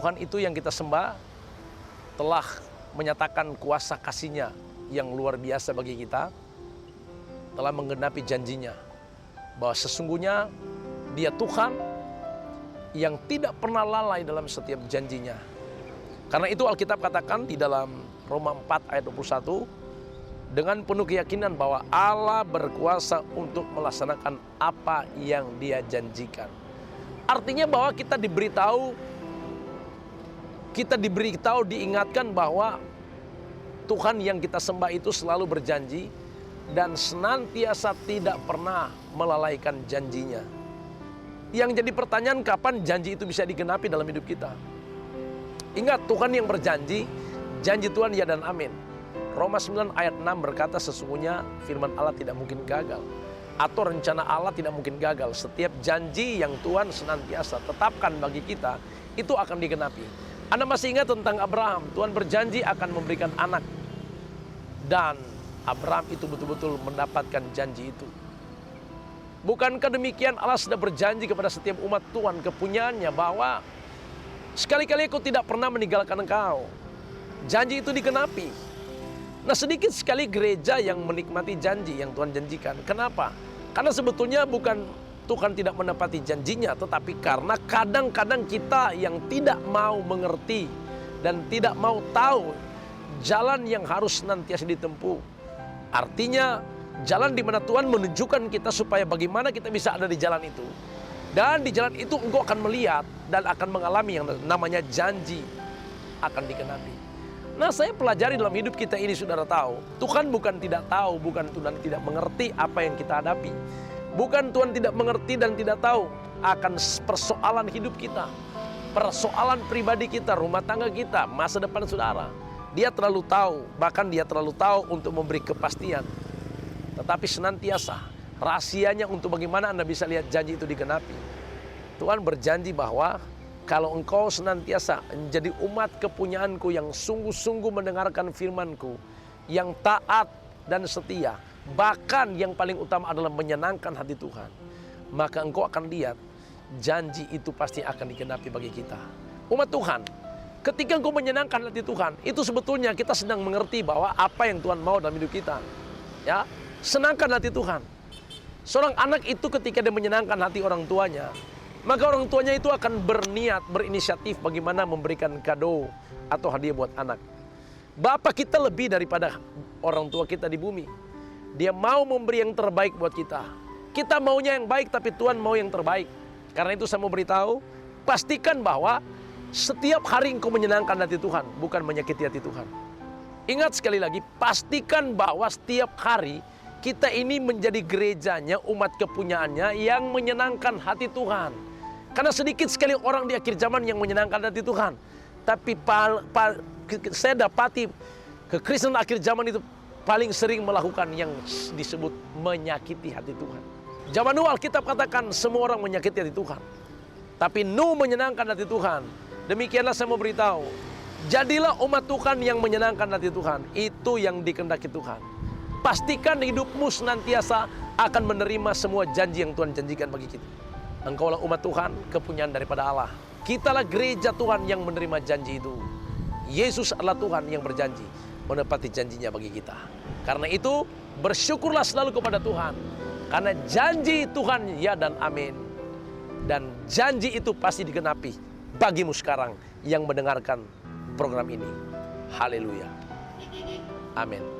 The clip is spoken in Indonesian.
Tuhan itu yang kita sembah telah menyatakan kuasa kasih-Nya yang luar biasa bagi kita, telah menggenapi janjinya bahwa sesungguhnya Dia Tuhan yang tidak pernah lalai dalam setiap janjinya. Karena itu Alkitab katakan di dalam Roma 4 ayat 21, dengan penuh keyakinan bahwa Allah berkuasa untuk melaksanakan apa yang Dia janjikan. Artinya bahwa kita diberitahu, diingatkan bahwa Tuhan yang kita sembah itu selalu berjanji dan senantiasa tidak pernah melalaikan janjinya. Yang jadi pertanyaan, kapan janji itu bisa digenapi dalam hidup kita? Ingat, Tuhan yang berjanji, janji Tuhan ya dan amin. Roma 9 ayat 6 berkata sesungguhnya firman Allah tidak mungkin gagal. Atau rencana Allah tidak mungkin gagal. Setiap janji yang Tuhan senantiasa tetapkan bagi kita, itu akan digenapi. Anda masih ingat tentang Abraham? Tuhan berjanji akan memberikan anak. Dan Abraham itu betul-betul mendapatkan janji itu. Bukankah demikian Allah sudah berjanji kepada setiap umat Tuhan kepunyaannya bahwa sekali-kali aku tidak pernah meninggalkan engkau. Janji itu digenapi. Nah, sedikit sekali gereja yang menikmati janji yang Tuhan janjikan. Kenapa? Karena sebetulnya bukan Tuhan tidak menepati janjinya, tetapi karena kadang-kadang kita yang tidak mau mengerti dan tidak mau tahu jalan yang harus senantiasa ditempuh. Artinya jalan di mana Tuhan menunjukkan kita supaya bagaimana kita bisa ada di jalan itu. Dan di jalan itu engkau akan melihat dan akan mengalami yang namanya janji akan digenapi. Nah, saya pelajari dalam hidup kita ini, saudara tahu, Tuhan bukan tidak tahu, bukan Tuhan tidak mengerti apa yang kita hadapi. Bukan Tuhan tidak mengerti dan tidak tahu akan persoalan hidup kita, persoalan pribadi kita, rumah tangga kita, masa depan saudara. Dia terlalu tahu, bahkan Dia terlalu tahu untuk memberi kepastian. Tetapi senantiasa rahasianya untuk bagaimana Anda bisa lihat janji itu digenapi. Tuhan berjanji bahwa kalau engkau senantiasa menjadi umat kepunyaanku yang sungguh-sungguh mendengarkan firmanku, yang taat dan setia, bahkan yang paling utama adalah menyenangkan hati Tuhan, maka engkau akan lihat janji itu pasti akan digenapi bagi kita. Umat Tuhan, ketika engkau menyenangkan hati Tuhan, itu sebetulnya kita sedang mengerti bahwa apa yang Tuhan mau dalam hidup kita. Ya, senangkan hati Tuhan. Seorang anak itu ketika dia menyenangkan hati orang tuanya, maka orang tuanya itu akan berniat, berinisiatif bagaimana memberikan kado atau hadiah buat anak. Bapa kita lebih daripada orang tua kita di bumi. Dia mau memberi yang terbaik buat kita. Kita maunya yang baik, tapi Tuhan mau yang terbaik. Karena itu saya mau beritahu, pastikan bahwa setiap hari engkau menyenangkan hati Tuhan, bukan menyakiti hati Tuhan. Ingat sekali lagi, pastikan bahwa setiap hari kita ini menjadi gerejanya, umat kepunyaannya yang menyenangkan hati Tuhan. Karena sedikit sekali orang di akhir zaman yang menyenangkan hati Tuhan. Tapi saya dapati kekristenan akhir zaman itu paling sering melakukan yang disebut menyakiti hati Tuhan. Zaman Nuh Alkitab katakan semua orang menyakiti hati Tuhan. Tapi Nuh menyenangkan hati Tuhan. Demikianlah saya mau beritahu, jadilah umat Tuhan yang menyenangkan hati Tuhan. Itu yang dikehendaki Tuhan. Pastikan hidupmu senantiasa akan menerima semua janji yang Tuhan janjikan bagi kita. Engkaulah umat Tuhan, kepunyaan daripada Allah. Kitalah gereja Tuhan yang menerima janji itu. Yesus adalah Tuhan yang berjanji menepati janjinya bagi kita. Karena itu bersyukurlah selalu kepada Tuhan. Karena janji Tuhan ya dan amin. Dan janji itu pasti digenapi bagimu sekarang yang mendengarkan program ini. Haleluya. Amin.